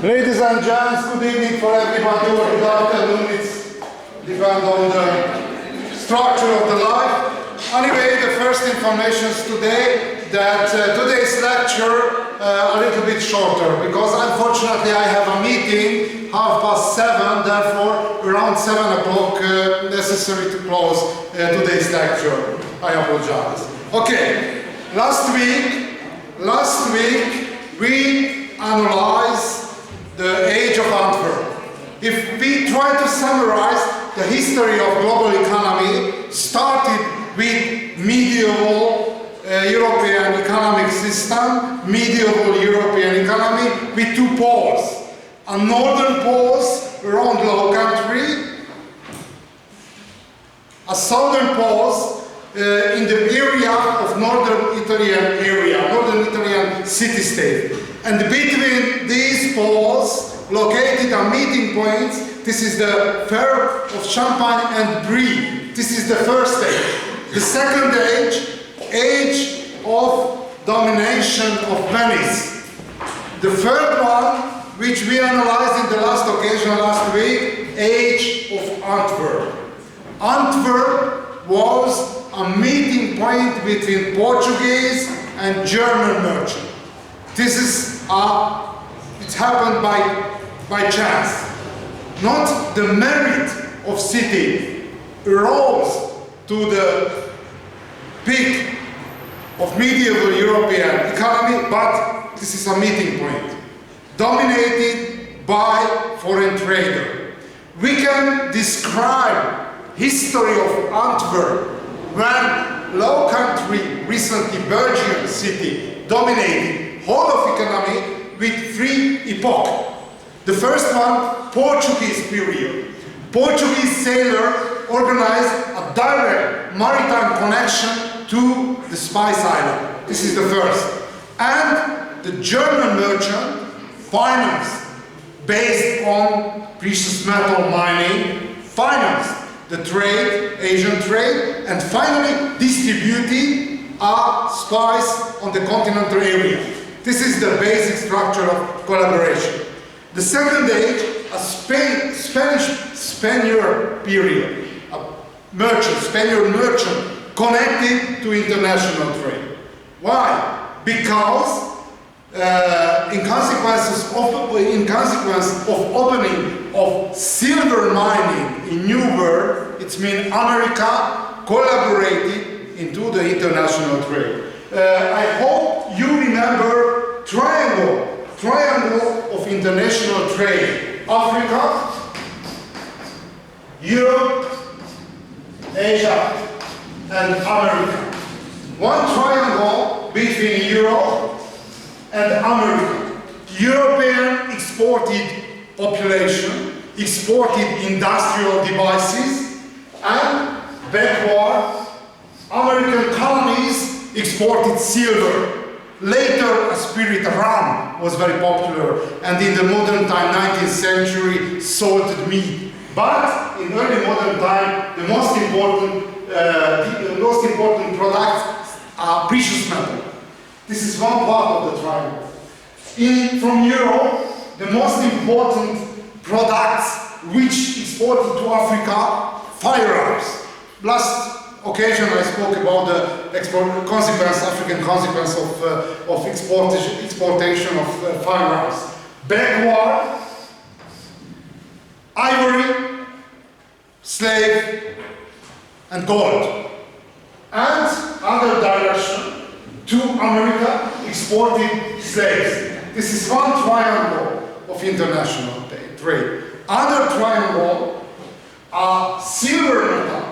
Ladies and gents, good evening for everybody, or good afternoon. It's depends on the structure of the life. Anyway, the first information is today that today's lecture a little bit shorter, because unfortunately I have a meeting 7:30, therefore around 7 o'clock necessary to close today's lecture. I apologize. Okay, last week we analyzed the age of Antwerp. If we try to summarize the history of global economy, started with medieval European economic system, medieval European economy with two poles. A northern poles around Low Country, a southern poles in the area of northern Italian city-state. And between these poles, located a meeting point. This is the fair of Champagne and Brie. This is the first stage. The second age of domination of Venice. The third one, which we analyzed in the last occasion last week, age of Antwerp. Antwerp was a meeting point between Portuguese and German merchants. This is it happened by chance. Not the merit of city rose to the peak of medieval European economy, but this is a meeting point, dominated by foreign trader. We can describe history of Antwerp when Low Country, recently Belgian city, dominated whole of economy with three epochs. The first one, Portuguese period. Portuguese sailor organized a direct maritime connection to the Spice Island. This is the first. And the German merchant financed, based on precious metal mining, financed the trade, Asian trade, and finally distributed a spice on the continental area. This is the basic structure of collaboration. The second age, a Spaniard period, a Spaniard merchant connected to international trade. Why? Because in consequence of opening of silver mining in New World, it means America collaborated into the international trade. I hope you remember triangle of international trade: Africa, Europe, Asia, and America. One triangle between Europe and America. European exported population, exported industrial devices, and backward American colonies exported silver. Later, a spirit rum was very popular, and in the modern time, 19th century, salted meat. But in early modern time, the most important products are precious metal. This is one part of the triangle. From Europe, the most important products which exported to Africa, firearms. Last occasion I spoke about the African consequence of exportation of firearms. Backward, ivory, slave, and gold. And other direction, to America, exported slaves. This is one triangle of international trade. Other triangle are silver metal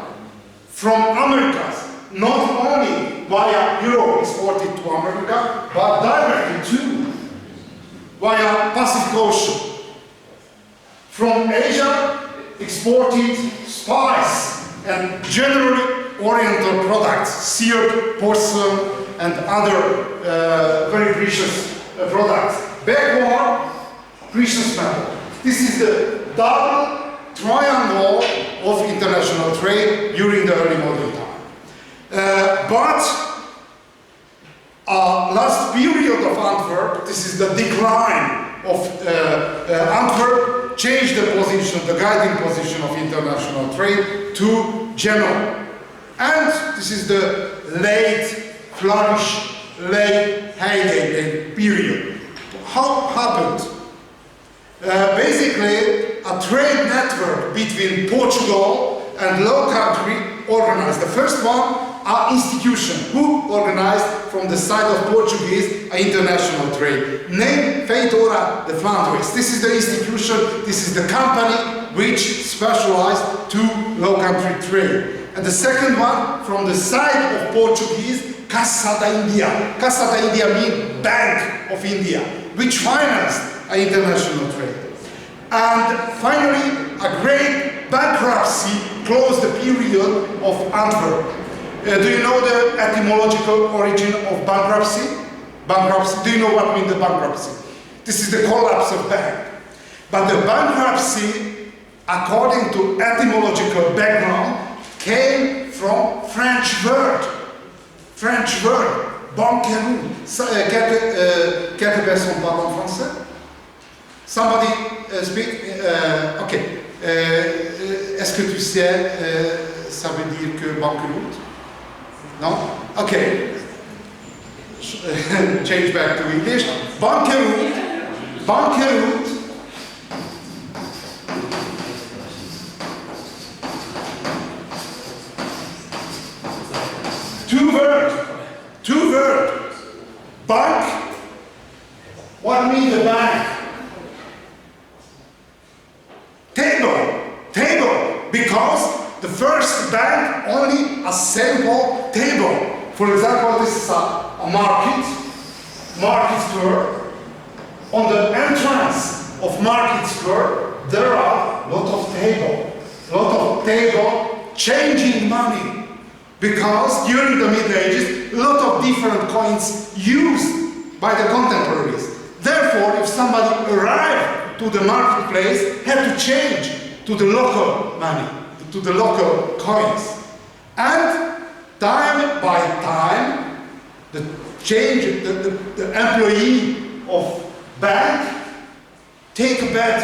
from Americas, not only via Europe exported to America, but directly too via Pacific Ocean. From Asia, exported spice and generally Oriental products, seared porcelain and other very precious products. Backward, precious metal. This is the double triangle of international trade during the early modern time. But last period of Antwerp, this is the decline of Antwerp changed the position, the guiding position of international trade to Genoa. And this is the late flourish, late heyday period. How happened? Basically, a trade network between Portugal and Low Country organized. The first one, an institution who organized from the side of Portuguese international trade, named Feitora de Flandres. This is the institution, this is the company which specialized to Low Country trade. And the second one, from the side of Portuguese, Cassa da India. Cassa da India means Bank of India, which financed international trade. And finally, a great bankruptcy closed the period of Antwerp. Do you know the etymological origin of bankruptcy? Bankruptcy, do you know what means the bankruptcy? This is the collapse of bank. But the bankruptcy, according to etymological background, came from French word. French word, banqueroute. Quelques personnes parlent français? Somebody speak? Ok. Est-ce que tu sais, ça veut dire que banqueroute? No? Okay. Change back to English. Banqueroute. Banqueroute. Two words. Bank. What means the bank? Table. Because the first bank only a simple table. For example, this is a market square. On the entrance of market square, there are lot of table changing money. Because during the Middle Ages, a lot of different coins used by the contemporaries. Therefore, if somebody arrived to the marketplace, had to change to the local money, to the local coins. And time by time, the employee of bank take a bad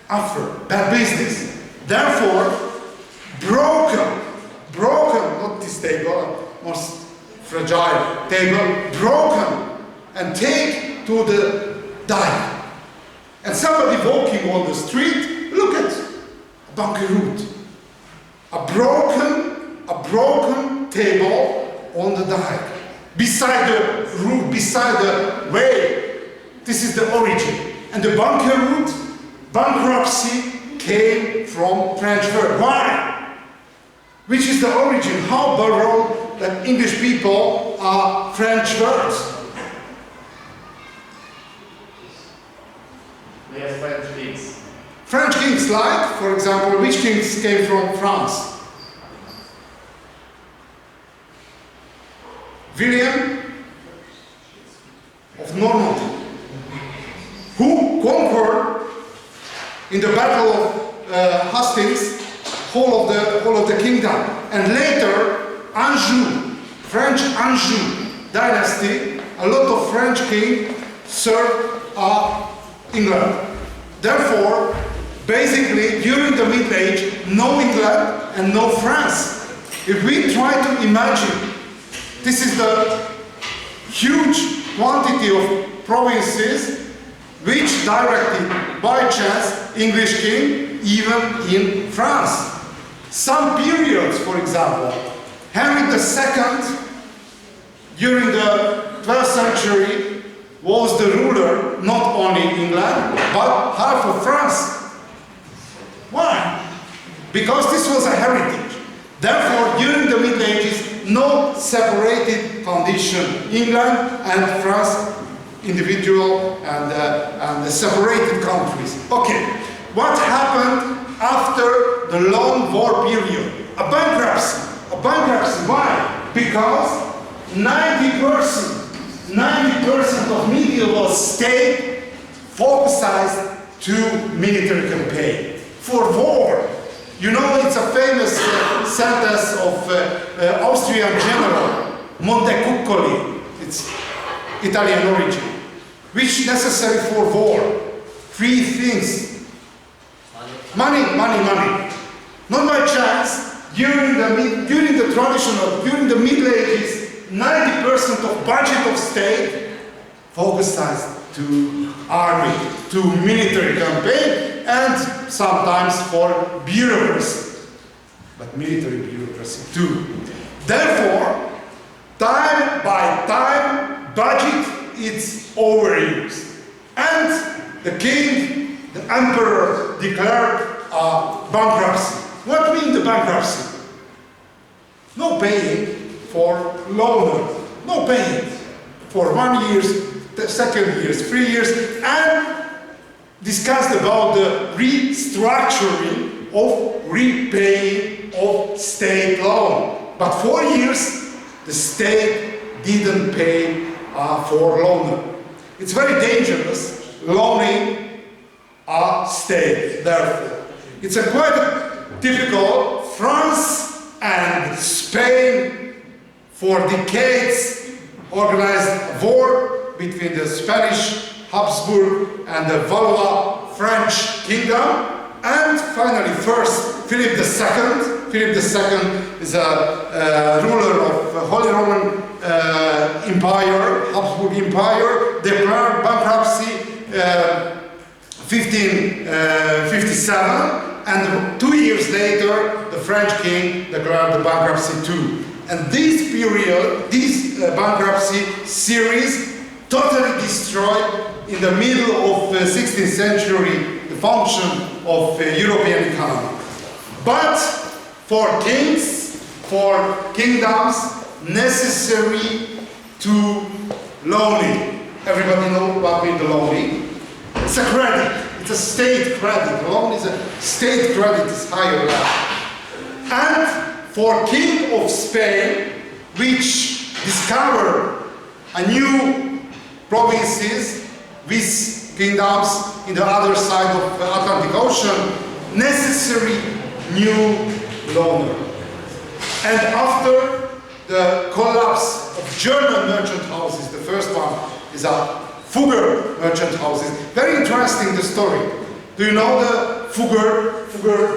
offer, bad business. Therefore, broken, not this table, most fragile table, broken and take to the dike. And somebody walking on the street, look at banqueroute. A broken table on the dike. Beside the road, beside the way. This is the origin. And the banqueroute, bankruptcy, came from French word. Why? Which is the origin? How borrowed that English people are French words? We have French kings. French kings, like, for example, which kings came from France? William of Normandy, who conquered in the Battle of Hastings whole of the kingdom, and later Anjou, French Anjou dynasty, a lot of French kings served England. Therefore, basically, during the Middle Age, no England and no France. If we try to imagine, this is the huge quantity of provinces which directed by chance English king even in France. Some periods, for example, Henry II during the 12th century was the ruler not only England but half of France. Why? Because this was a heritage. Therefore, during the Middle Ages, no separated condition. England and France, individual and separated countries. Okay, what happened after the long war period? A bankruptcy. A bankruptcy. Why? Because 90% of medieval state focused to military campaign for war. You know, it's a famous sentence of Austrian general Montecuccoli. It's Italian origin, which necessary for war. three things. Money, money, money. Not by chance, during the Middle Ages, 90% of budget of state focused to army, to military campaign, and sometimes for bureaucracy, but military bureaucracy too. Therefore, time by time, budget is overused. And the king, the emperor, declared bankruptcy. What means the bankruptcy? No paying for loaner, no paying for 1 year, the 2nd year, 3 years, and discussed about the restructuring of repaying of state loan. But 4 years, the state didn't pay for loaner. It's very dangerous, loaning a state, therefore. It's a quite typical. France and Spain for decades organized a war between the Spanish Habsburg and the Valois French kingdom, and finally first Philip II. Philip II is a ruler of the Holy Roman Empire, Habsburg Empire, declared bankruptcy 1557, and 2 years later the French king declared the bankruptcy too. And this period, this bankruptcy series totally destroyed in the middle of the 16th century the function of the European economy. But for kings, for kingdoms, necessary to loaning. Everybody know what means the loaning? It's a credit. It's a state credit. The loan is a state credit, is higher level. And for King of Spain, which discovered a new provinces with kingdoms in the other side of the Atlantic Ocean, necessary new loaner. And after the collapse of German merchant houses, the first one is a Fugger merchant houses. Very interesting, the story. Do you know the Fugger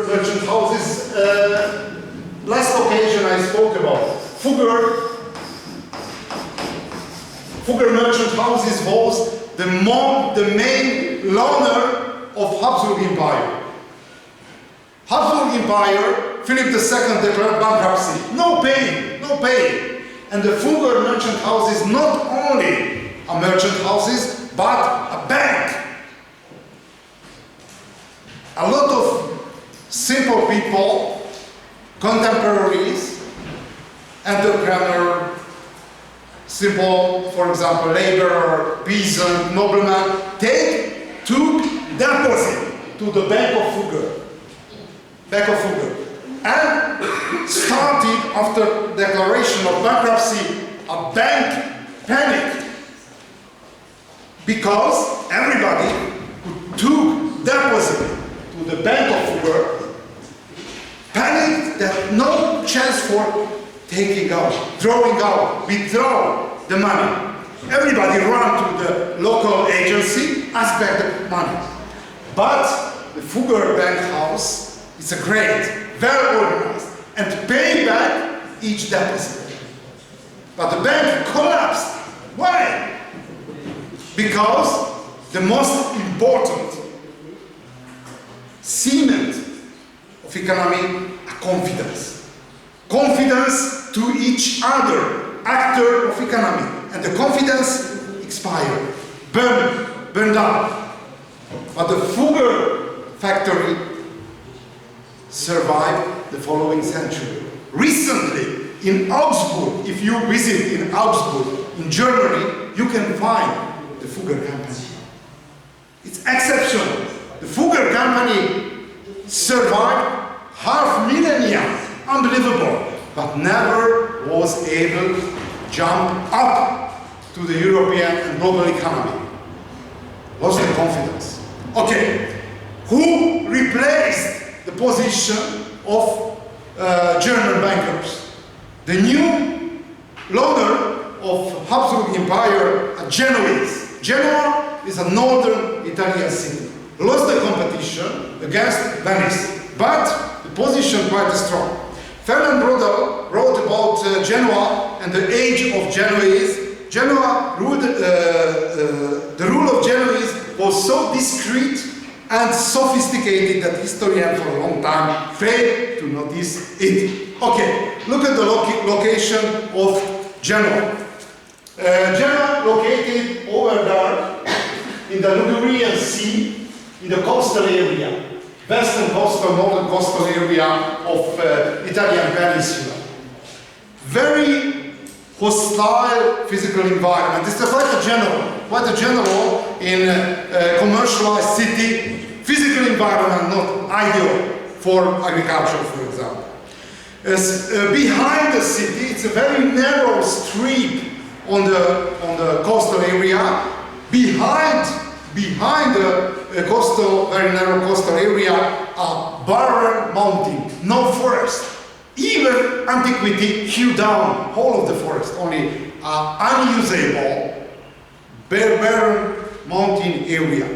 merchant houses? Last occasion I spoke about. Fugger merchant houses was the main loaner of Habsburg Empire. Habsburg Empire, Philip II declared bankruptcy. No paying, no paying. And the Fugger merchant houses not only merchant houses, but a bank. A lot of simple people, contemporaries, entrepreneur, simple, for example, laborer, peasant, nobleman, took deposit to the Bank of Fugger. And started, after declaration of bankruptcy, a bank panic. Because everybody who took deposit to the Bank of Fugger panicked that no chance for taking out, drawing out, withdraw the money. Everybody ran to the local agency, asked back the money. But the Fugger Bank House is a great, well organized, and pay back each deposit. But the bank collapsed. Why? Because the most important cement of economy is confidence. Confidence to each other, actor of economy. And the confidence expired, burned up. But the Fugger factory survived the following century. Recently, in Augsburg, if you visit in Augsburg, in Germany, you can find the Fugger company. It's exceptional. The Fugger company survived half millennia, unbelievable, but never was able to jump up to the European and global economy. Lost the confidence. Okay, who replaced the position of German bankers? The new loaner of Habsburg Empire, a Genoese. Genoa is a northern Italian city. lost the competition against Venice, but the position quite strong. Ferdinand Brodel wrote about Genoa and the age of Genoese. Genoa ruled, the rule of Genoese was so discreet and sophisticated that historians for a long time failed to notice it. Okay, look at the location of Genoa. Genoa located over there in the Ligurian Sea, in the coastal area, western coastal, northern coastal area of Italian peninsula. Very hostile physical environment. It's quite a general in a commercialized city. Physical environment not ideal for agriculture, for example. Behind the city, it's a very narrow strip on the coastal area. Behind the very narrow coastal area, a barren mountain, no forest. Even antiquity hewed down whole of the forest, only unusable, barren mountain area.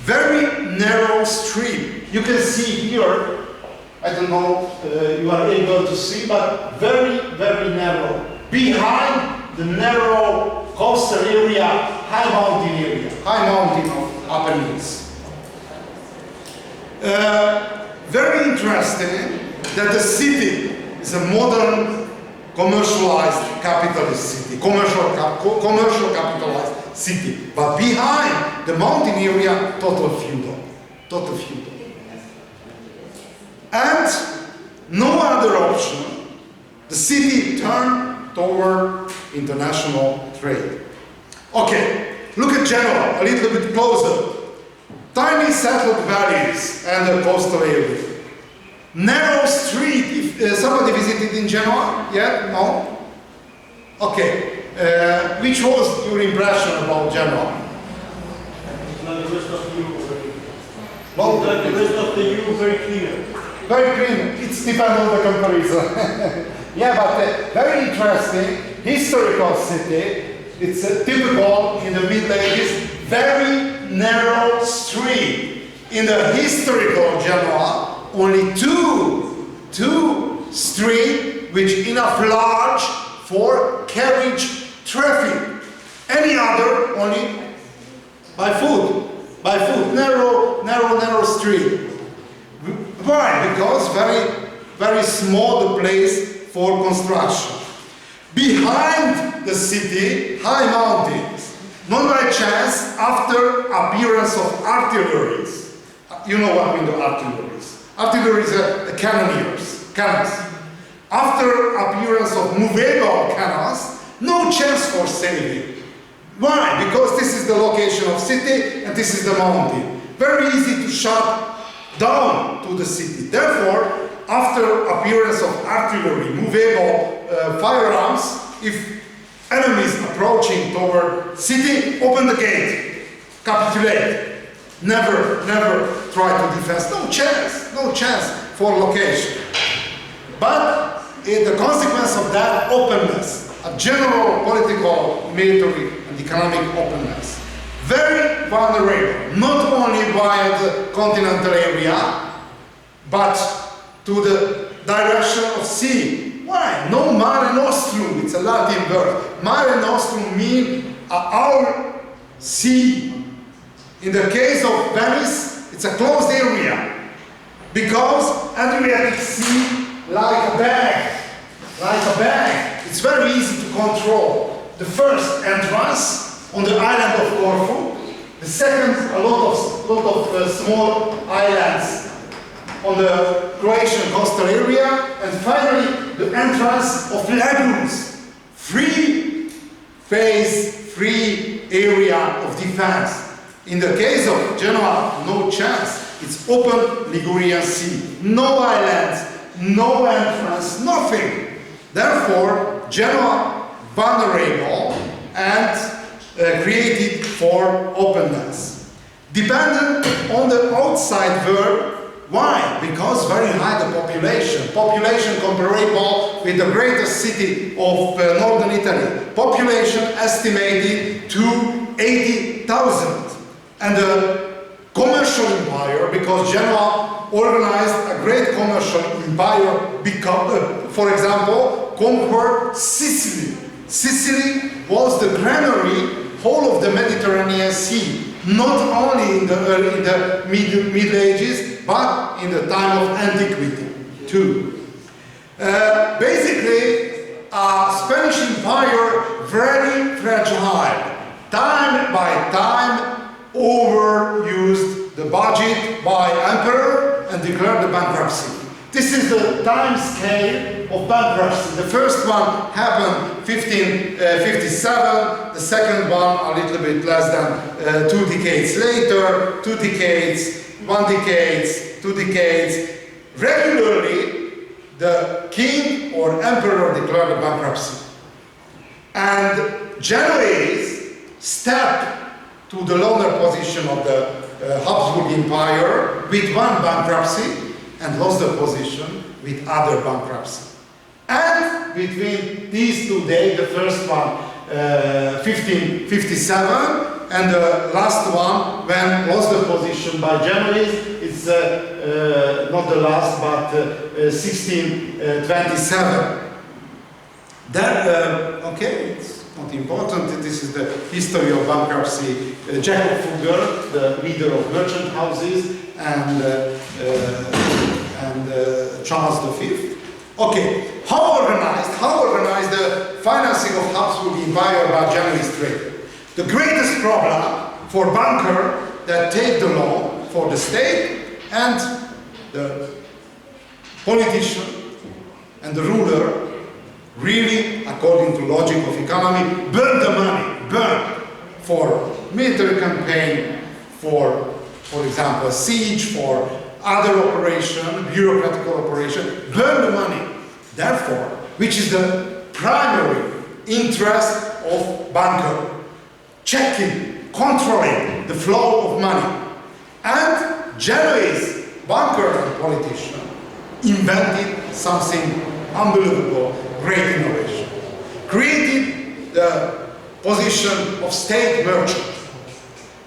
Very narrow strip. You can see here, I don't know you are able to see, but very, very narrow. Behind the narrow coastal area, high mountain of Apennines. Very interesting that the city is a modern commercialized capitalist city, commercial capitalized city, but behind the mountain area, total feudal. And no other option, the city turned toward international trade. Okay, look at Genoa, a little bit closer. Tiny settled valleys and the coastal area. Narrow street, if somebody visited in Genoa? Yeah? No? Okay. Which was your impression about Genoa? Like the rest of Europe. Like the rest of the Europe, very clear. Very clean. It's depends on the comparison. Yeah, but very interesting historical city. It's typical in the Middle Ages. Very narrow street. In the historical Genoa, only two streets which enough large for carriage traffic. Any other only by foot. Narrow street. Why? Because very small the place for construction. Behind the city, high mountains. Not by chance, after appearance of artilleries. You know what I mean the artilleries. Artilleries are cannons. After appearance of movable cannons, no chance for saving. Why? Because this is the location of city and this is the mountain. Very easy to shut down to the city. Therefore, after appearance of artillery, movable firearms, if enemies approaching toward city, open the gate, capitulate. Never try to defend. No chance for location. But the consequence of that openness, a general political, military, and economic openness, very vulnerable, not only via the continental area, but to the direction of sea. Why? No mare nostrum, it's a Latin word. Mare nostrum means our sea. In the case of Venice, it's a closed area, because Adriatic Sea, like a bag, it's very easy to control. The first entrance on the island of Corfu, the second, a lot of small islands on the Croatian coastal area, and finally the entrance of lagoons, free area of defense. In the case of Genoa, no chance. It's open Ligurian Sea. No islands, no entrance, nothing. Therefore, Genoa vulnerable and created for openness. Dependent on the outside world. Why? Because very high the population. Population comparable with the greatest city of northern Italy. Population estimated to 80,000. And the commercial empire because Genoa organized a great commercial empire because, for example, conquered Sicily. Sicily was the granary whole of the Mediterranean Sea, not only in the Middle Ages, but in the time of antiquity too. Basically, Spanish empire very fragile. Time by time overused the budget by emperor and declared the bankruptcy. This is the time scale of bankruptcy. The first one happened 1557, the second one a little bit less than 2 decades later, 2 decades, 1 decade, 2 decades. Regularly, the king or emperor declared a bankruptcy. And Genoese stepped to the lower position of the Habsburg Empire with one bankruptcy and lost the position with other bankruptcy. And between these 2 days, the first one 1557 and the last one when lost the position by Genoese, it's not the last but 1627. That, okay, it's not important, this is the history of bankruptcy. Jacob Fugger, the leader of merchant houses, and Charles V. Okay, how organized the financing of Habsburg Empire by Genoese trade? The greatest problem for banker that take the loan for the state and the politician and the ruler really, according to logic of economy, burn the money, burn for military campaign, for example, siege, for other operation, bureaucratic operation, burn the money. Therefore, which is the primary interest of banker, checking, controlling the flow of money. And Genoese banker and politician invented something unbelievable, great innovation. Created the position of state merchant.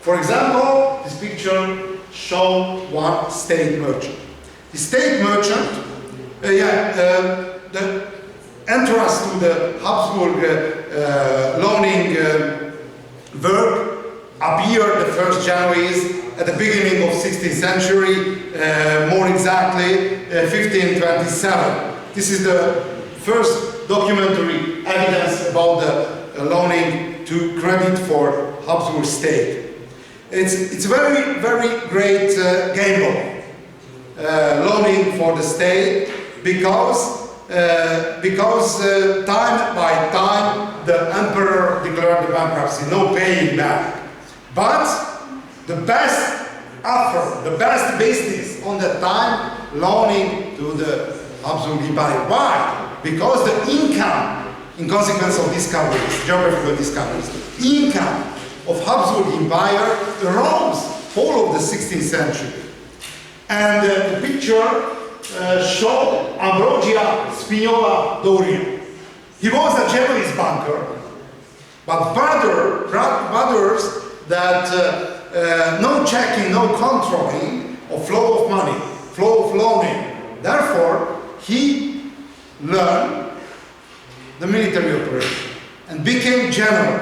For example, this picture shows one state merchant. The state merchant, the entrance to the Habsburg loaning work appeared the first Genoese at the beginning of 16th century, more exactly 1527. This is the first documentary evidence about the loaning to credit for Habsburg state. It's very, very great gamble, loaning for the state, because time by time the emperor declared the bankruptcy, no paying back. But the best offer, the best business on that time, loaning to the Habsburg Empire. Why? Because the income, in consequence of discoveries, geographical discoveries, the income of Habsburg Empire rose whole of the 16th century. And the picture shows Ambrosia Spinola Doria. He was a Genoese banker, but brothers that no checking, no controlling of flow of money, flow of loaning. Therefore, he learned the military operation and became general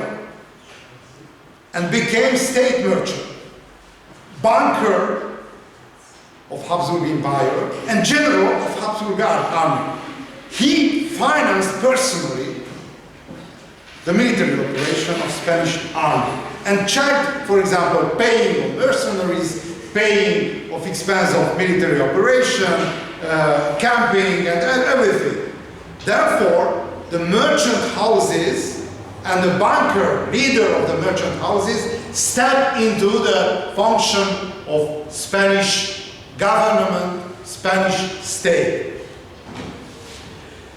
and became state merchant, banker of Habsburg Empire and general of Habsburg army. He financed personally the military operation of Spanish army and checked, for example, paying of mercenaries, paying of expense of military operation, camping and everything. Therefore, the merchant houses and the banker, leader of the merchant houses, stepped into the function of Spanish government, Spanish state.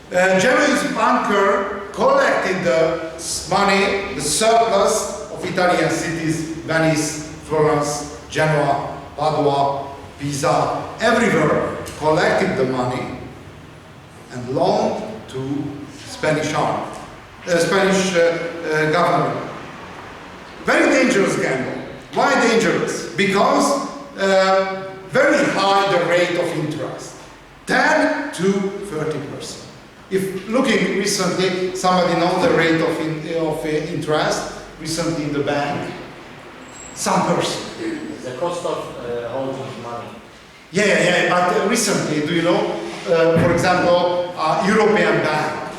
Genoese banker collected the money, the surplus of Italian cities, Venice, Florence, Genoa, Padua, Pisa, everywhere, collected the money and loaned to Spanish army, Spanish government. Very dangerous gamble. Why dangerous? Because very high the rate of interest, 10 to 30%. If looking recently, somebody knows the rate of interest recently in the bank, some person. The cost of holding money. Yeah, but recently, do you know, for example, European bank.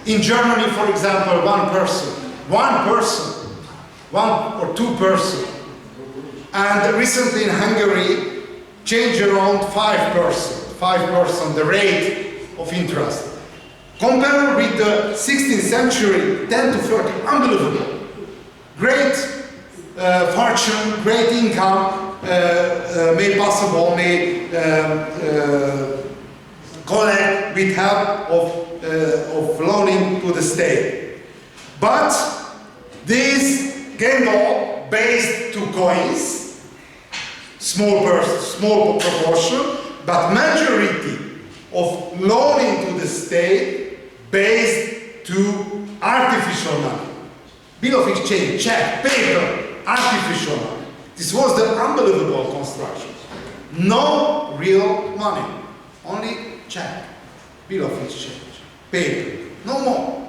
In Germany, for example, one or two person. And recently in Hungary, changed around 5% the rate of interest. Compared with the 16th century, 10 to 30, unbelievable. Great fortune, great income made possible, made collect with help of loaning to the state. But this gamble based to coins, small proportion, but majority of loaning to the state based to artificial money. Bill of exchange, check, paper, artificial money. This was the unbelievable construction. No real money, only check, bill of exchange, paper, no more.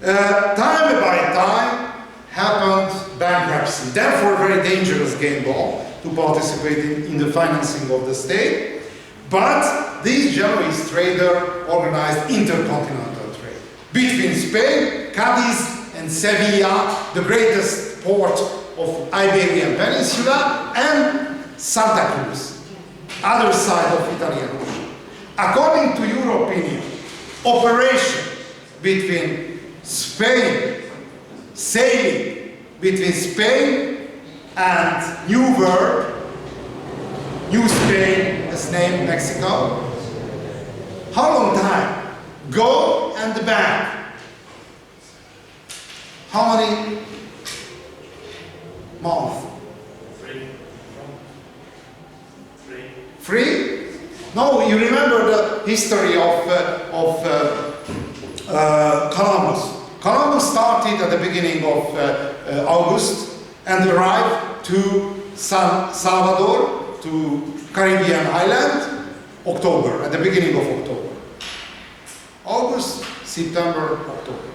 Time by time happened bankruptcy. Therefore, very dangerous game ball to participate in the financing of the state. But these Genoese traders organized intercontinental trade between Spain, Cadiz, and Sevilla, the greatest port of Iberian Peninsula, and Santa Cruz, other side of Italian Ocean. According to your opinion, operation between Spain, sailing between Spain and New World, New Spain, as named Mexico. How long time? Go and back. How many months? Three? No, you remember the history of Columbus. Columbus started at the beginning of August and arrived to San Salvador, to Caribbean island, October, at the beginning of October. August, September, October.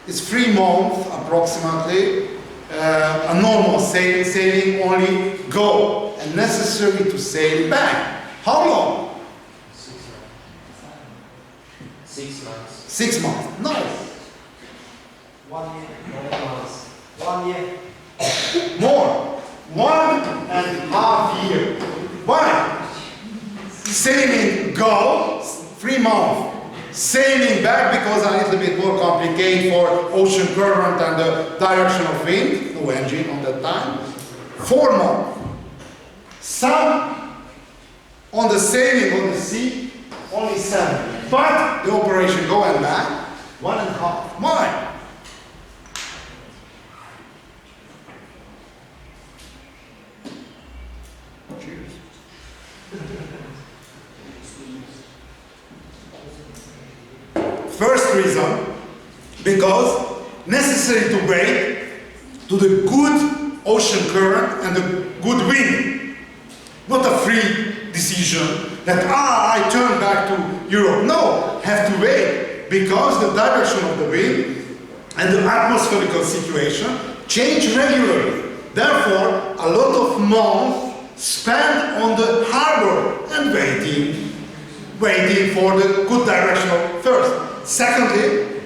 It's 3 months approximately. A normal sailing only go and necessary to sail back. How long? 6 months. 6 months. No. 1 year. 9 months. 1 year. More. 1.5 years. Why? Sailing go 3 months. Sailing back because a little bit more complicated for ocean current and the direction of wind. No engine on that time. 4 months. Some on the sailing on the sea, only 7. But the operation go and back, 1.5. Why? Cheers. First reason, because necessary to wait to the good ocean current and the good wind. Not a free decision that, I turn back to Europe. No, have to wait because the direction of the wind and the atmospherical situation change regularly. Therefore, a lot of months spent on the harbor and waiting for the good direction of first. Secondly,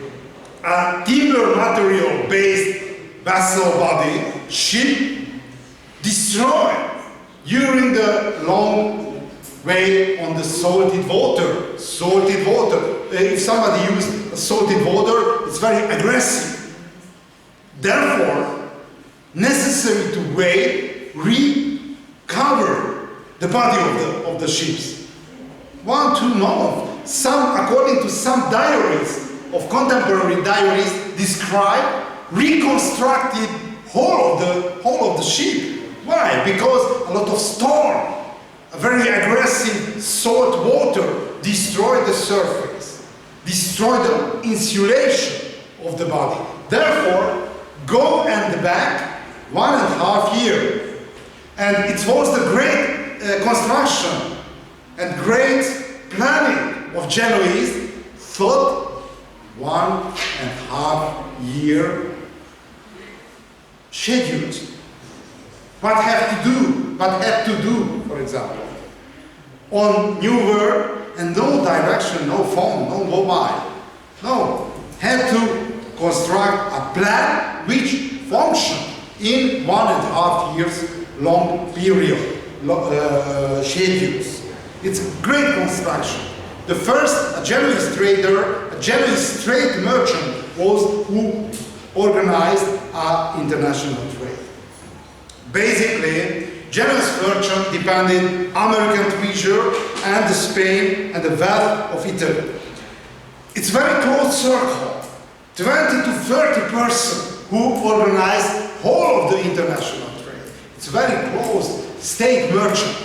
a timber material based vessel body, ship, destroyed during the long way on the salted water. Salted water. If somebody uses salted water, it's very aggressive. Therefore, necessary to wait, recover the body of the ships. 1-2 months. According to some diaries of contemporary diaries, describe reconstructed whole of the ship. Why? Because a lot of storm, a very aggressive salt water destroyed the surface, destroyed the insulation of the body. Therefore, go and back 1.5 years. And it was the great construction and great planning of Genoese thought 1.5 year scheduled. What had to do, for example, on New World, and no direction, no phone, no mobile. No, had to construct a plan which functioned in 1.5 years long period, schedules. It's a great construction. The first, a Genoese trader, a Genoese trade merchant was who organized our international trade. Basically, Genoese merchant depended American treasure and Spain and the wealth of Italy. It's very close circle, 20 to 30% who organized whole of the international trade. It's very close state merchant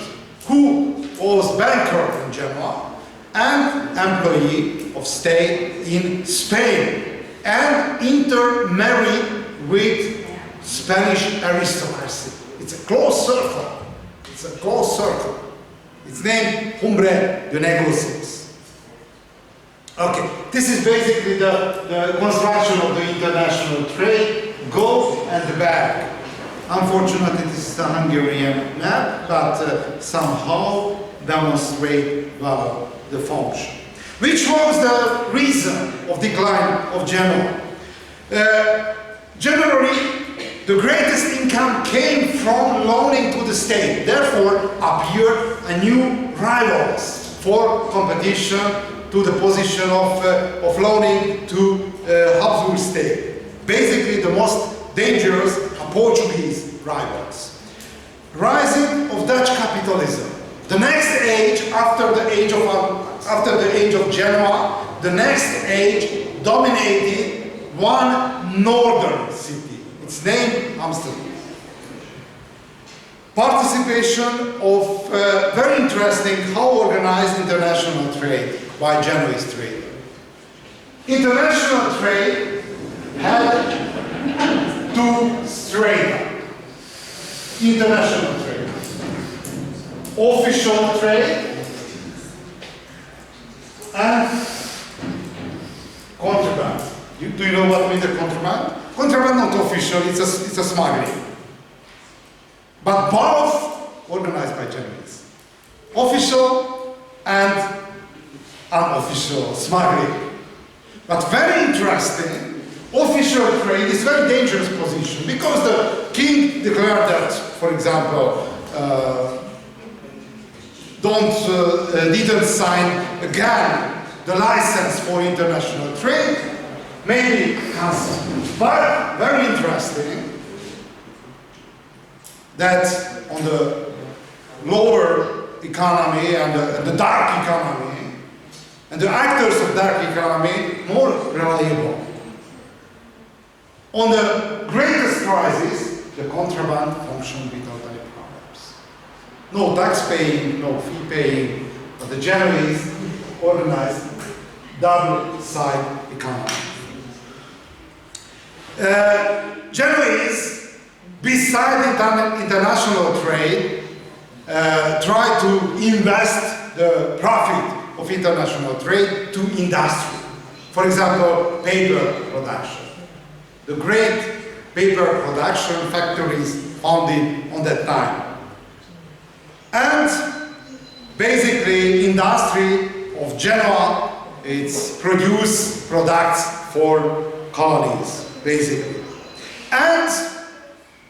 who was banker in Genoa and employee of state in Spain and intermarried with Spanish aristocracy. It's a close circle. It's a close circle. It's named Hombre de Negocios. Okay, this is basically the construction of the international trade, go and the back. Unfortunately, this is the Hungarian map, but somehow demonstrate well the function. Which was the reason of decline of Genoa? Generally, the greatest income came from loaning to the state. Therefore, appeared a new rivals for competition to the position of loaning to Habsburg state. Basically, the most dangerous are Portuguese rivals. Rising of Dutch capitalism. The next age, after the age of Genoa, the next age dominated one northern city. It's named Amsterdam. Participation of very interesting how organized international trade by Genoese trade. International trade had two strata. International trade. Official trade and contraband. Do you know what means the contraband? Contraband not official, it's a smuggling. But both organized by Genoese. Official and unofficial smuggling. But very interesting, official trade is very dangerous position because the king declared that, for example, didn't sign again the license for international trade, maybe cancelled. But very interesting that on the lower economy and the dark economy, and the actors of dark economy more reliable. On the greatest crisis, the contraband functioned without any problems. No tax paying, no fee paying, but the Genoese organized double-side economy. Genoese, beside international trade, try to invest the profit of international trade to industry. For example, paper production. The great paper production factories founded on that time. And basically, industry of Genoa, it's produce products for colonies, basically. And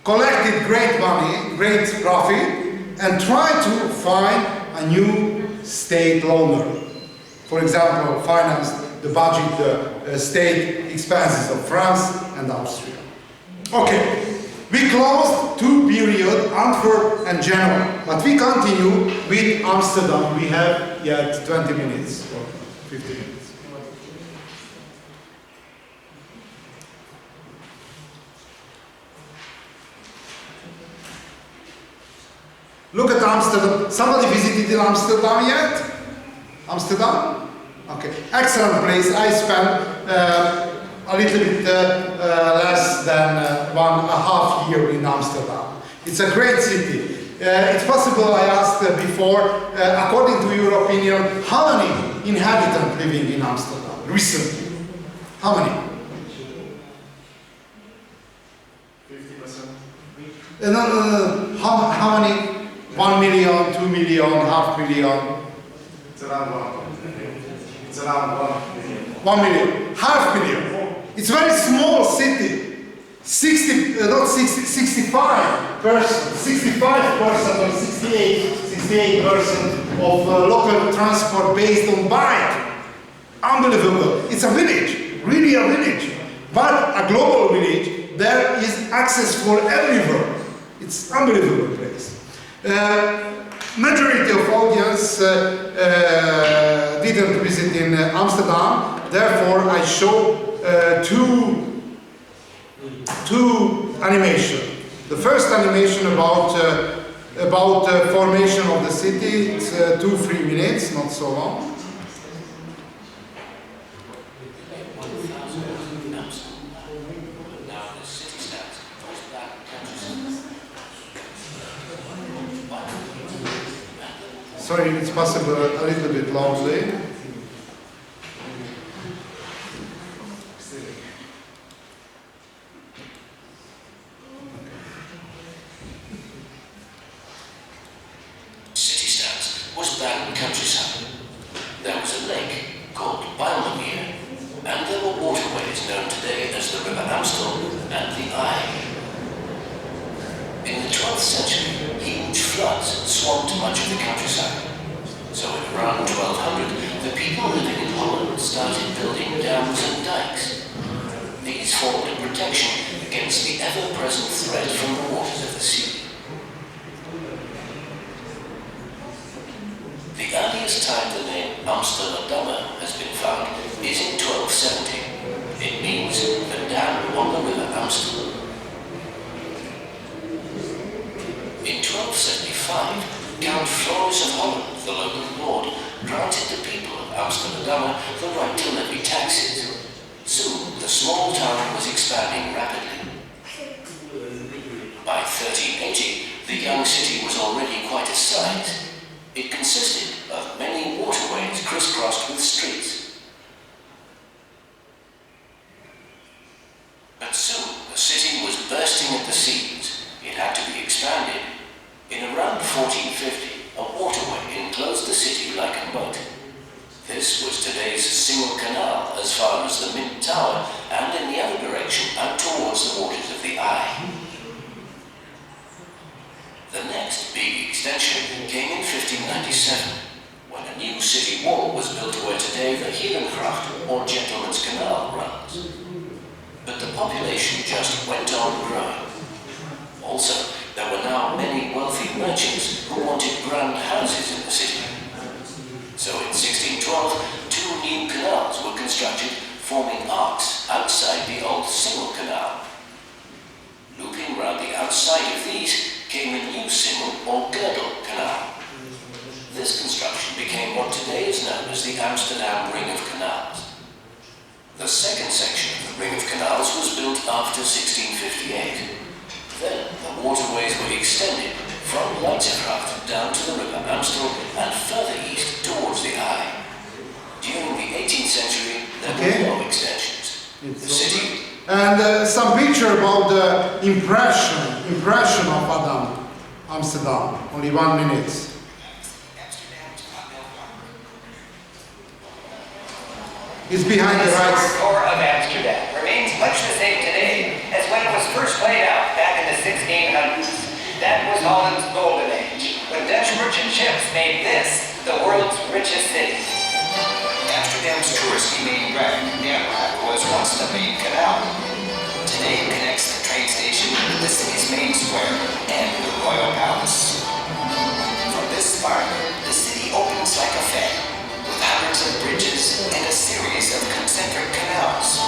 collected great money, great profit, and tried to find a new state loaner. For example, finance the budget, the state expenses of France and Austria. Okay, we closed two periods, Antwerp and Genoa, but we continue with Amsterdam. We have yet 20 minutes or 15 minutes. Look at Amsterdam. Somebody visited Amsterdam yet? Amsterdam? Okay, excellent place. I spent a little bit less than 1.5 years in Amsterdam. It's a great city. It's possible, I asked before, according to your opinion, how many inhabitants living in Amsterdam recently? How many? 50%. No. How many? 1 million, 2 million, half million? It's around 1. It's around 1 million. 1 million, half million. It's a very small city. 65% or 68% of local transport based on bike. Unbelievable. It's a village, really a village. But a global village, there is access for everywhere. It's unbelievable place. Majority of audience didn't visit in Amsterdam, therefore I show two animation. The first animation about formation of the city, it's 2-3 minutes, not so long. Sorry, it's possible a little bit loudly. City stands was barren countryside. There was a lake called Bijlmermeer, and there were waterways known today as the River Amstel and the Ij. In the 12th century, huge floods swamped much of the countryside. So at around 1200, the people living in Holland started building dams and dikes. These formed a protection against the ever-present threat from the waters of the sea. The earliest time the name Amsterdam has been found is in 1270. It means the dam on the River Amstel. In 1275, Count Floris of Holland, the local lord, granted the people of Amsterdam the right to levy taxes. Soon, the small town was expanding rapidly. By 1380, the young city was already quite a size. It consisted of many waterways crisscrossed with streets. But soon, the city was bursting at the seams. It had to be expanded. In around 1450, a waterway enclosed the city like a moat. This was today's single canal as far as the Mint Tower and in the other direction out towards the waters of the Ij. The next big extension came in 1597, when a new city wall was built where today the Herengracht or Gentleman's Canal runs. But the population just went on growing. Also, there were now many wealthy merchants who wanted grand houses in the city. So in 1612, 2 new canals were constructed, forming arcs outside the old single canal. Looping round the outside of these came a new single or girdle canal. This construction became what today is known as the Amsterdam Ring of Canals. The second section of the Ring of Canals was built after 1658. Then the waterways were extended from Leidsegracht down to the River Amstel and further east towards the Ij. During the 18th century, there were no extensions. The city... And some picture about the impression of Amsterdam. Only 1 minute. It's behind the The Rácz. core of Amsterdam remains much the same today as when it was first laid out back in the 1600s. That was Holland's golden age, when Dutch merchant ships made this the world's richest city. Amsterdam's touristy main drag, was once the main canal. Today it connects the train station with the city's main square and the Royal Palace. From this spark, the city opens like a fan, with hundreds of bridges and a series of concentric canals.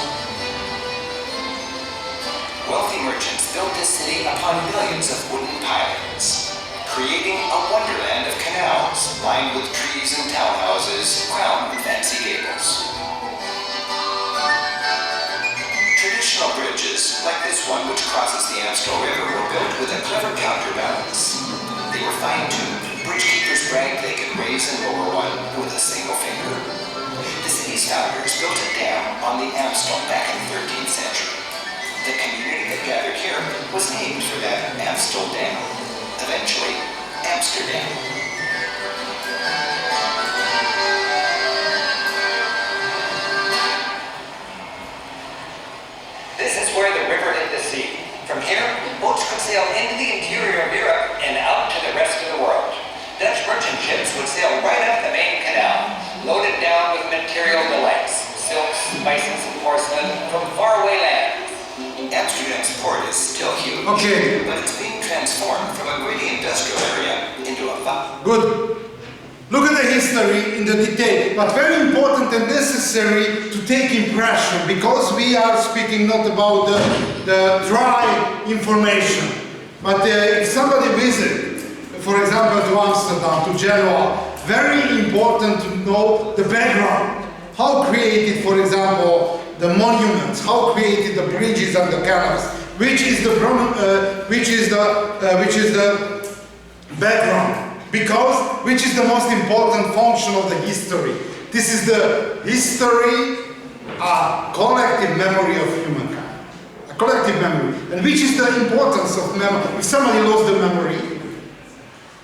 Wealthy merchants built this city upon millions of wooden pylons, creating a wonderland of canals lined with trees and townhouses crowned with fancy gables. like this one which crosses the Amstel River, were built with a clever counterbalance. They were fine-tuned. Bridgekeepers bragged they could raise and lower one with a single finger. The city's founders built a dam on the Amstel back in the 13th century. The community that gathered here was named for that Amstel Dam. Eventually, Amsterdam. This is where the river hit the sea. From here, boats could sail into the interior of Europe and out to the rest of the world. Dutch merchant ships would sail right up the main canal, loaded down with material delights, silks, spices, and porcelain from faraway lands. Amsterdam's port is still huge, Okay. but it's being transformed from a gritty industrial area into a Good. Look at the history in the detail, but very important and necessary to take impression, because we are speaking not about the dry information, but if somebody visits, for example, to Amsterdam, to Genoa, very important to know the background. How created, for example, the monuments, how created the bridges and the canals, which is the background. Because, which is the most important function of the history? This is the history, a collective memory of humankind. A collective memory. And which is the importance of memory? If somebody lost the memory,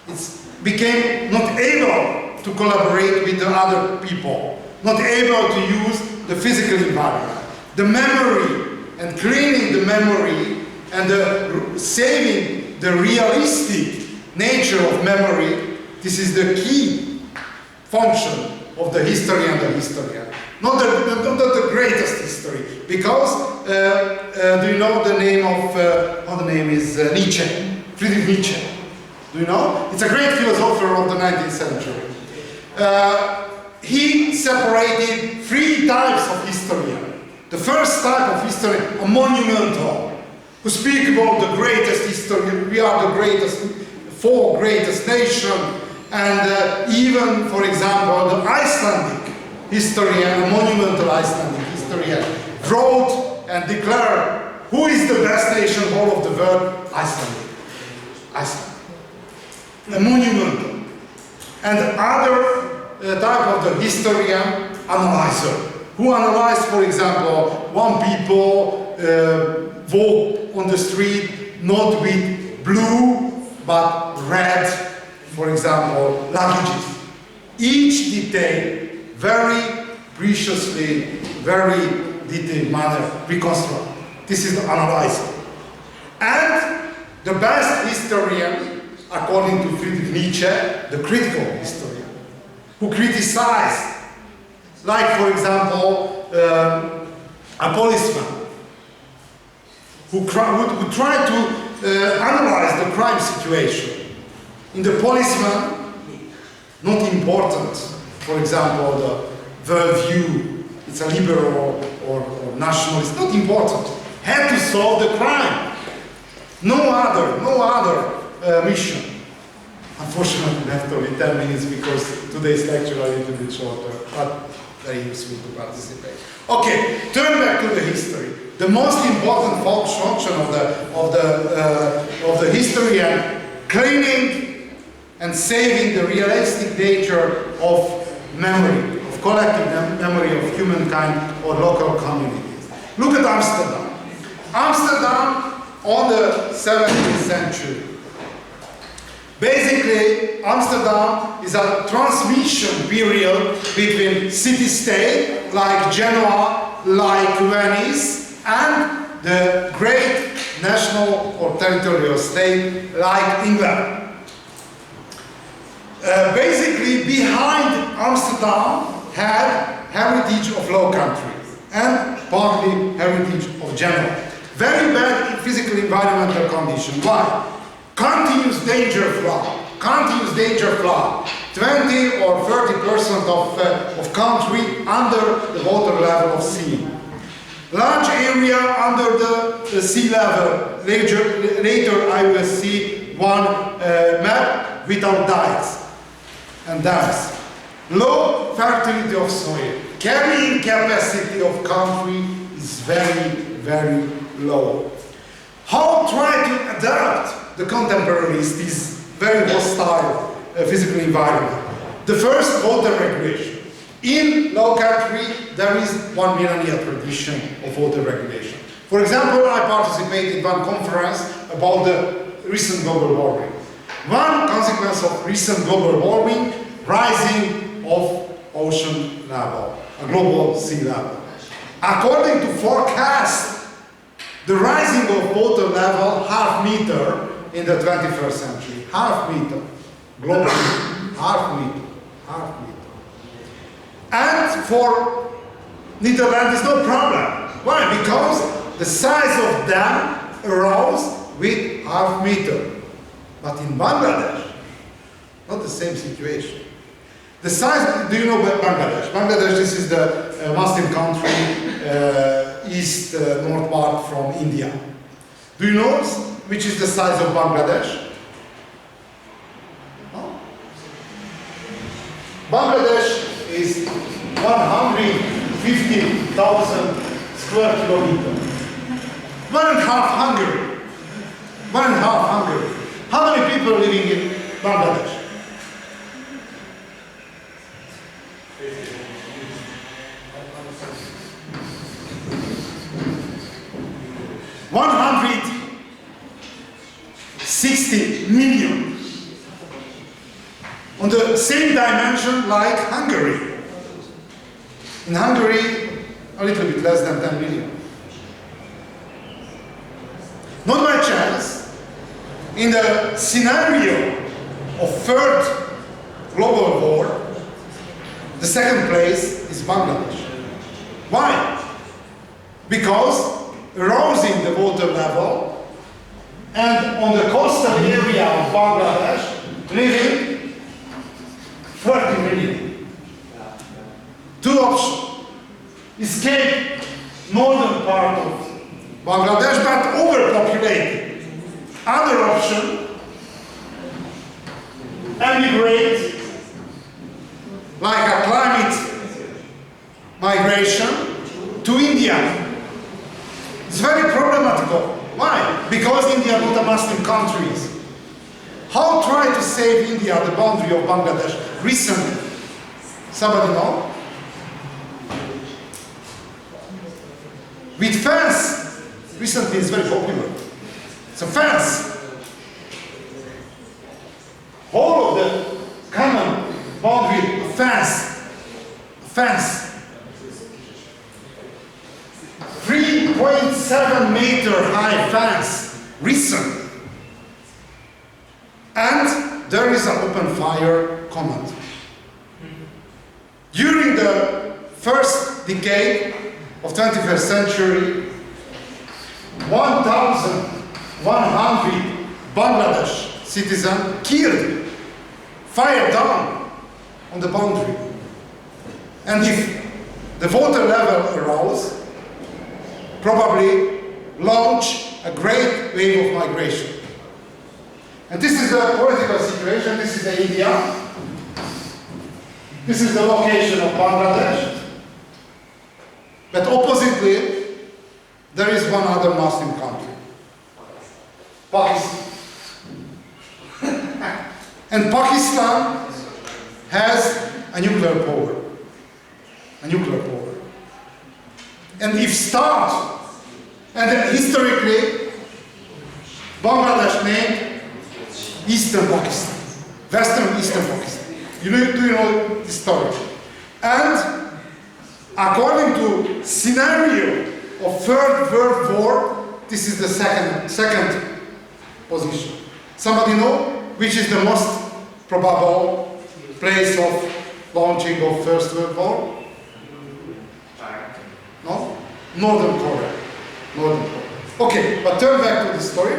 it became not able to collaborate with the other people, not able to use the physical environment. The memory and cleaning the memory and saving the realistic nature of memory, this is the key function of the history and the historian. Not the greatest history, because do you know the name of, how the name is, Nietzsche, Friedrich Nietzsche. Do you know? It's a great philosopher of the 19th century. He separated three types of historian. The first type of historian, a monumental, who speak about the greatest history, we are the greatest, four greatest nation, and even, for example, the Icelandic historian, a monumental Icelandic historian, wrote and declared who is the best nation in all of the world? Iceland. A monumental. And the other type of the historian, analyzer, who analyzed, for example, one people walk on the street not with blue but red, for example, luggages. Each detail very preciously, very detailed manner reconstruct. This is the analyzer. And the best historian, according to Friedrich Nietzsche, the critical historian, who criticized, like for example, a policeman, who tried to analyze the crime situation. In the policeman, not important, for example, the worldview, it's a liberal or nationalist, not important. Had to solve the crime. No other mission. Unfortunately, we have to only 10 minutes because today's lecture is a little bit shorter, but very useful to participate. Okay, turn back to the history. The most important function of the history and cleaning and saving the realistic nature of memory, of collective memory of humankind or local communities. Look at Amsterdam. Amsterdam on the 17th century. Basically, Amsterdam is a transmission period between city-state like Genoa, like Venice, and the great national or territorial state like England. Basically, behind Amsterdam had heritage of Low Countries and partly heritage of Genoa. Very bad physical environmental condition. Why? Continuous danger flood. 20 or 30% of country under the water level of sea. Large area under the sea level. Later I will see one map without dikes and dams. Low fertility of soil. Carrying capacity of country is very, very low. How try to adapt the contemporaries, this very hostile physical environment? The first, water regulation. In low country, there is 1 millennial tradition of water regulation. For example, I participated in one conference about the recent global warming. One consequence of recent global warming, rising of ocean level, a global sea level. According to forecast, the rising of water level half meter in the 21st century. Half meter. Globally, half meter. Half meter. And for Netherlands is no problem. Why? Because the size of dam arose with half meter. But in Bangladesh, not the same situation. The size, do you know about Bangladesh? Bangladesh, this is the Muslim country, east, northward from India. Do you know which is the size of Bangladesh? No? Bangladesh is 150,000 square kilometers. 1.5 Hungary. 1.5 Hungary. How many people living in Bangladesh? 160 million. On the same dimension like Hungary. In Hungary, a little bit less than 10 million. Not by chance, in the scenario of third global war, the second place is Bangladesh. Why? Because raising the water level, and on the coastal area of Bangladesh living 30 million. Two options. Escape northern part of Bangladesh but overpopulated. Other option, emigrate like a climate migration to India. It's very problematical. Why? Because India is not a Muslim country. How try to save India, the boundary of Bangladesh, recently? Somebody know? With fence. Recently it's very popular. It's a fence. Whole of the common boundary, a fence. A fence. 3.7 meter high fence, recent. And there is an open fire command. During the first decade of 21st century, 1,100 Bangladesh citizens killed, fired down on the boundary. And if the water level arose, probably launch a great wave of migration. And this is the political situation. This is India. This is the location of Bangladesh. But oppositely, there is one other Muslim country, Pakistan. And Pakistan has a nuclear power. A nuclear power. And if start, and historically, Bangladesh named Eastern Pakistan, Western Eastern Pakistan. Do you know the story? And according to scenario of Third World War, this is the second position. Somebody know which is the most probable place of launching of First World War? No? Northern Korea. Northern Korea. Okay, but turn back to the story.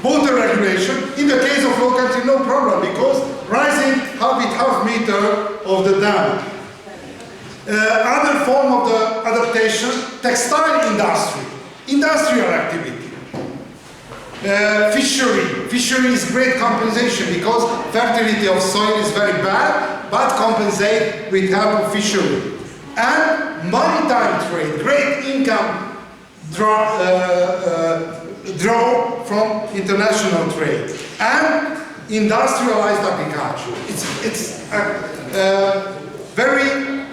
Water regulation, in the case of low country, no problem, because rising half meter of the dam. Other form of the adaptation, textile industry, industrial activity. Fishery is great compensation because fertility of soil is very bad, but compensate with help of fishery. And maritime trade, great income draw from international trade and industrialized agriculture. It's very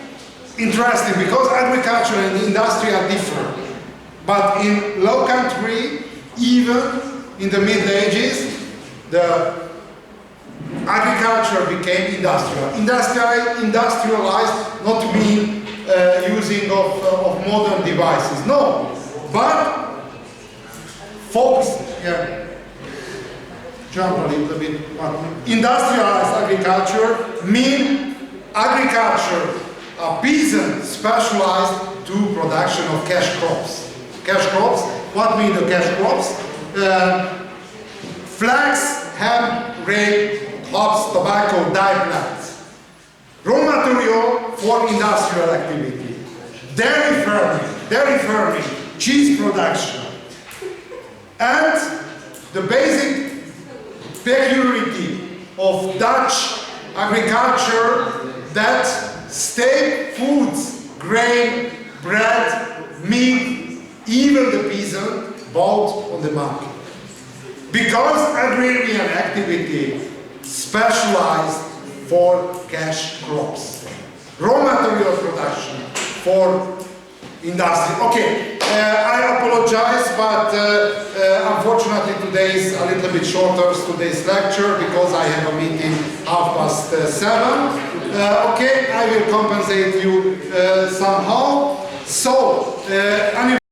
interesting because agriculture and industry are different. But in low country, even in the Middle Ages, the agriculture became industrial. Industrialized not mean using of modern devices, no, but focus, jump a little bit. Industrialized agriculture mean agriculture, a peasant specialized to production of cash crops. Cash crops, what mean the cash crops? Flax, hemp, grape, hops, tobacco, dye plants. Raw material for industrial activity. Dairy farming, cheese production. And the basic peculiarity of Dutch agriculture that staple foods, grain, bread, meat, even the peasant bought on the market. Because agrarian activity specialized for cash crops. Raw material production for industry. Okay, I apologize, but unfortunately today is a little bit shorter, today's lecture, because I have a meeting 7:30. Okay, I will compensate you somehow. So,